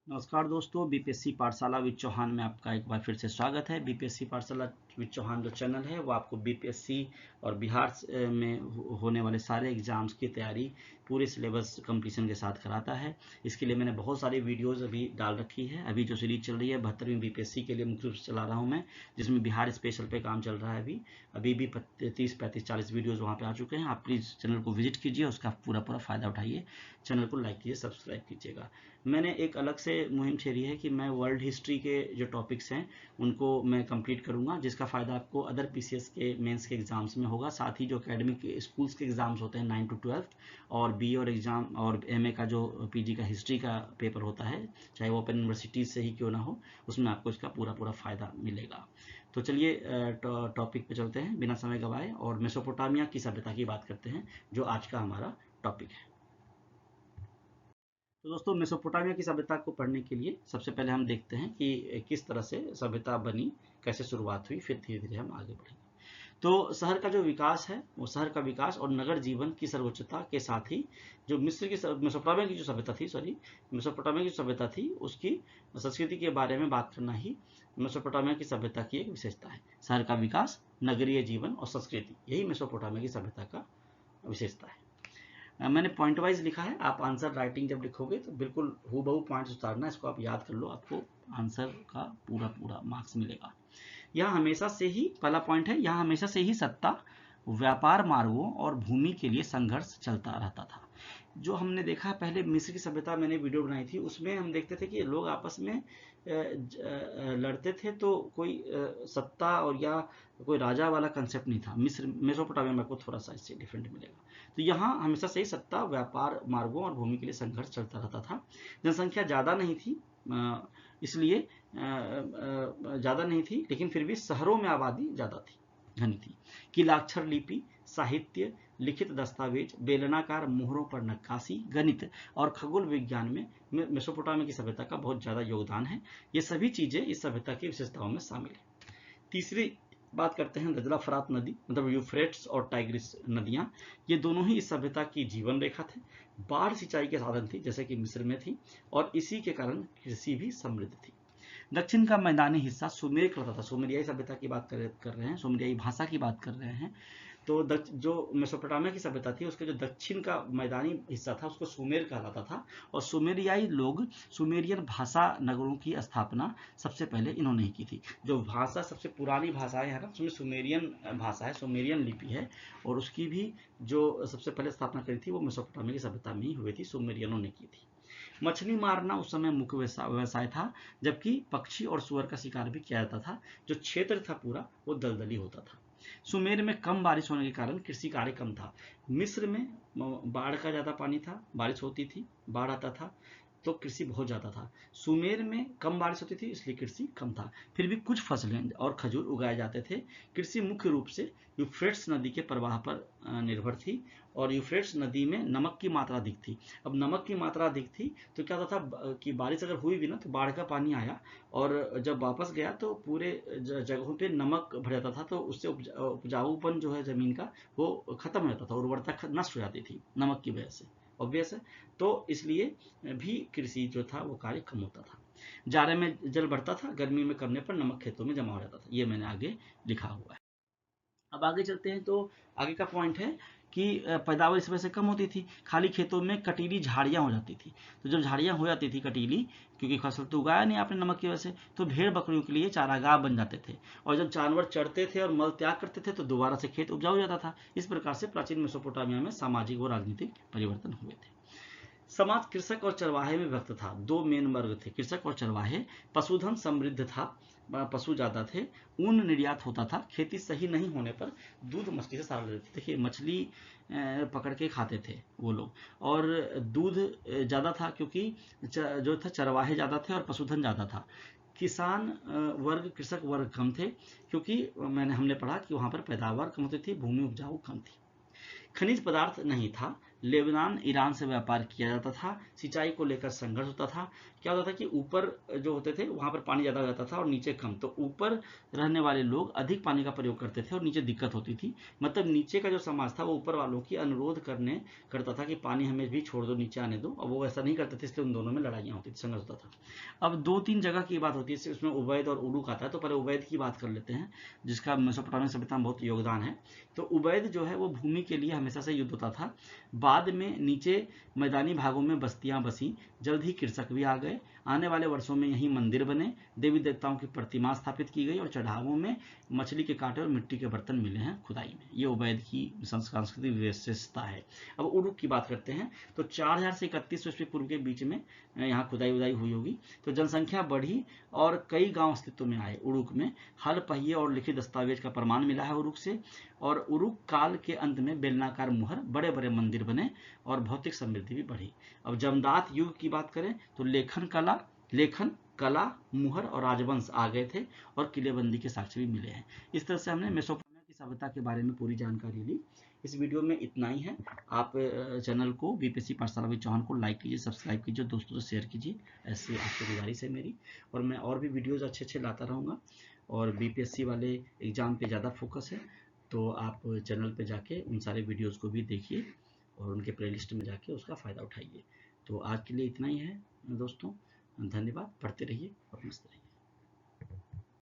नमस्कार दोस्तों, बीपीएससी पाठशाला विद चौहान में आपका एक बार फिर से स्वागत है। बीपीएससी पाठशाला विद चौहान जो चैनल है वो आपको बीपीएससी और बिहार में होने वाले सारे एग्जाम्स की तैयारी पूरे सिलेबस कंप्लीशन के साथ कराता है। इसके लिए मैंने बहुत सारी वीडियोस अभी डाल रखी है। अभी जो सीरीज चल रही है 72वीं बीपीएससी के लिए मुख्य रूप से चला रहा हूँ मैं, जिसमें बिहार स्पेशल पे काम चल रहा है। अभी भी 30, 35, 40 वीडियोज़ वहाँ पर आ चुके हैं। आप प्लीज़ चैनल को विजिट कीजिए, उसका पूरा फ़ायदा उठाइए। चैनल को लाइक कीजिए, सब्सक्राइब कीजिएगा। मैंने एक अलग से मुहिम छेड़ी है कि मैं वर्ल्ड हिस्ट्री के जो टॉपिक्स हैं उनको मैं कंप्लीट करूंगा, जिसका फ़ायदा आपको अदर पीसीएस के मेंस के एग्ज़ाम्स में होगा। साथ ही जो एकेडमिक स्कूल्स के एग्ज़ाम्स होते हैं 9 to 12 और बी और एग्ज़ाम और एमए का जो पीजी का हिस्ट्री का पेपर होता है, चाहे वो ओपन यूनिवर्सिटीज़ से ही क्यों ना हो, उसमें आपको इसका पूरा फ़ायदा मिलेगा। तो चलिए टॉपिक पे चलते हैं बिना समय गवाए और मेसोपोटामिया की सभ्यता की बात करते हैं, जो आज का हमारा टॉपिक है। तो दोस्तों, मेसोपोटामिया की सभ्यता को पढ़ने के लिए सबसे पहले हम देखते हैं कि किस तरह से सभ्यता बनी, कैसे शुरुआत हुई, फिर धीरे धीरे हम आगे बढ़ेंगे। तो शहर का जो विकास है, वो शहर का विकास और नगर जीवन की सर्वोच्चता के साथ ही जो मेसोपोटामिया की जो सभ्यता थी, मेसोपोटामिया की सभ्यता थी, उसकी संस्कृति के बारे में बात करना ही मेसोपोटामिया की सभ्यता की एक विशेषता है। शहर का विकास, नगरीय जीवन और संस्कृति, यही मेसोपोटामिया की सभ्यता का विशेषता है। मैंने पॉइंट वाइज लिखा है। आप आंसर राइटिंग जब लिखोगे तो बिल्कुल हूबहू पॉइंट्स उतारना, इसको आप याद कर लो, आपको आंसर का पूरा मार्क्स मिलेगा। यहाँ हमेशा से ही पहला पॉइंट है, यहाँ हमेशा से ही सत्ता, व्यापार मार्गों और भूमि के लिए संघर्ष चलता रहता था। जो हमने देखा पहले मिस्र की सभ्यता मैंने वीडियो बनाई थी, उसमें हम देखते थे कि लोग आपस में लड़ते थे, तो कोई सत्ता और या कोई राजा वाला कंसेप्ट नहीं था। मेसोपोटामिया में आपको थोड़ा सा इससे डिफरेंट मिलेगा। तो यहाँ हमेशा से ही सत्ता, व्यापार मार्गों और भूमि के लिए संघर्ष चलता रहता था। जनसंख्या ज़्यादा नहीं थी, इसलिए ज़्यादा नहीं थी, लेकिन फिर भी शहरों में आबादी ज़्यादा थी, घनी थी। किलाक्षर लिपि, साहित्य, लिखित दस्तावेज, बेलनाकार मोहरों पर नक्काशी, गणित और खगोल विज्ञान में मेसोपोटामिया की सभ्यता का बहुत ज़्यादा योगदान है। ये सभी चीज़ें इस सभ्यता की विशेषताओं में शामिल है। तीसरी बात करते हैं, दजला फरात नदी, मतलब यूफ्रेट्स और टाइग्रिस नदियाँ, ये दोनों ही इस सभ्यता की जीवन रेखा थे। बाढ़ सिंचाई के साधन थी, जैसे कि मिस्र में थी, और इसी के कारण कृषि भी समृद्ध थी। दक्षिण का मैदानी हिस्सा सुमेर कहलाता था। सुमेरियाई सभ्यता की बात कर रहे हैं, सुमेरियाई भाषा की बात कर रहे हैं। तो जो मेसोपोटामिया की सभ्यता थी, उसके जो दक्षिण का मैदानी हिस्सा था उसको सुमेर कहलाता था। और सुमेरियाई लोग, सुमेरियन भाषा नगरों की स्थापना सबसे पहले इन्होंने ही की थी। जो भाषा सबसे पुरानी भाषाएं है ना, उसमें सुमेरियन भाषा है, सुमेरियन लिपि है, और उसकी भी जो सबसे पहले स्थापना करी थी वो मेसोपोटामिया की सभ्यता में ही हुई थी, सुमेरियनों ने की थी। मछली मारना उस समय मुख्य व्यवसाय था, जबकि पक्षी और सुअर का शिकार भी किया जाता था। जो क्षेत्र था पूरा वो दलदली होता था। सुमेर में कम बारिश होने के कारण कृषि कार्य कम था। मिस्र में बाढ़ का ज़्यादा पानी था, बारिश होती थी, बाढ़ आता था, तो कृषि बहुत ज़्यादा था। सुमेर में कम बारिश होती थी, इसलिए कृषि कम था। फिर भी कुछ फसलें और खजूर उगाए जाते थे। कृषि मुख्य रूप से यूफ्रेट्स नदी के प्रवाह पर निर्भर थी, और यूफ्रेट्स नदी में नमक की मात्रा अधिक थी। अब नमक की मात्रा अधिक थी तो क्या होता था कि बारिश अगर हुई भी ना, तो बाढ़ का पानी आया और जब वापस गया तो पूरे जगहों पे नमक भर जाता था, तो उससे उपजाऊपन जो है ज़मीन का वो खत्म हो जाता था, उर्वरता नष्ट हो जाती थी नमक की वजह से, ऑब्वियस है। तो इसलिए भी कृषि जो था वो कार्य कम होता था। जाड़े में जल बढ़ता था, गर्मी में करने पर नमक खेतों में जमा हो जाता था। ये मैंने आगे लिखा हुआ है। अब आगे चलते हैं, तो आगे का पॉइंट है कि पैदावार इस वजह से कम होती थी, खाली खेतों में कटीली झाड़ियाँ हो जाती थी। तो जब झाड़ियाँ हो जाती थी कटीली, क्योंकि फसल तो उगाया नहीं आपने नमक की वजह से, तो भेड़ बकरियों के लिए चारागाह बन जाते थे, और जब जानवर चढ़ते थे और मल त्याग करते थे तो दोबारा से खेत उपजाऊ हो जाता था। इस प्रकार से प्राचीन मेसोपोटामिया में सामाजिक और राजनीतिक परिवर्तन हुए थे। समाज कृषक और चरवाहे में विभक्त था। दो मेन वर्ग थे, कृषक और चरवाहे। पशुधन समृद्ध था, पशु ज्यादा थे, ऊन निर्यात होता था। खेती सही नहीं होने पर दूध मछली से सारा लेते थे। देखिए, मछली पकड़ के खाते थे वो लोग, और दूध ज़्यादा था क्योंकि जो था चरवाहे ज़्यादा थे और पशुधन ज़्यादा था। किसान वर्ग, कृषक वर्ग कम थे, क्योंकि हमने पढ़ा कि वहाँ पर पैदावार कम होती थी, भूमि उपजाऊ कम थी। खनिज पदार्थ नहीं था, लेबनान ईरान से व्यापार किया जाता था, सिंचाई को लेकर संघर्ष होता था। क्या होता था कि ऊपर जो होते थे वहां पर पानी ज्यादा हो जाता था और नीचे कम, तो ऊपर रहने वाले लोग अधिक पानी का प्रयोग करते थे और नीचे दिक्कत होती थी। मतलब नीचे का जो समाज था वो ऊपर वालों की अनुरोध करता था कि पानी हमें भी छोड़ दो, नीचे आने दो, और वो ऐसा नहीं करते थे, इसलिए उन दोनों में लड़ाइयाँ होती थी, संघर्ष होता था। अब 2-3 जगह की बात होती है, उसमें उबैद और उरुक आता है, तो पहले उबैद की बात कर लेते हैं जिसका मेसोपोटामिया सभ्यता में बहुत योगदान है। तो उबैद जो है वो भूमि के लिए हमेशा से युद्ध होता था। बाद में नीचे मैदानी भागों में बस्तियां बसी, जल्द ही कृषक भी आ गए। आने वाले वर्षों में यही मंदिर बने, देवी देवताओं की प्रतिमा स्थापित की गई और चढ़ावों में मछली के कांटे और मिट्टी के बर्तन मिले हैं खुदाई में। ये उबैद की सांस्कृतिक विशेषता है। अब उरुक की बात करते हैं, तो 4000 से 3100 ईस्वी पूर्व के बीच में यहाँ खुदाई उदाई हुई होगी। तो जनसंख्या बढ़ी और कई गांव अस्तित्व में आए। उरुक में हल, पहिए और लिखित दस्तावेज का प्रमाण मिला है उरुक से। और उरुक काल के अंत में बेलनाकार मुहर, बड़े बड़े मंदिर बने और भौतिक समृद्धि भी बढ़ी। अब जमदात युग की बात करें तो लेखन कला, मुहर और राजवंश आ गए थे और किलेबंदी के साक्ष्य भी मिले हैं। इस तरह से हमने मेसोपोटामिया की सभ्यता के बारे में पूरी जानकारी ली। इस वीडियो में इतना ही है। आप चैनल को बीपीएससी पाठशाला विद चौहान को लाइक कीजिए, सब्सक्राइब कीजिए, दोस्तों से शेयर कीजिए, ऐसे आपसे गुजारिश है मेरी। और मैं और भी वीडियोज अच्छे लाता रहूँगा और बीपीएससी वाले एग्जाम पे ज़्यादा फोकस है, तो आप चैनल पे जाके उन सारे वीडियोज़ को भी देखिए और उनके प्लेलिस्ट में जाके उसका फ़ायदा उठाइए। तो आज के लिए इतना ही है दोस्तों, धन्यवाद। पढ़ते रहिए और मस्त रहिए।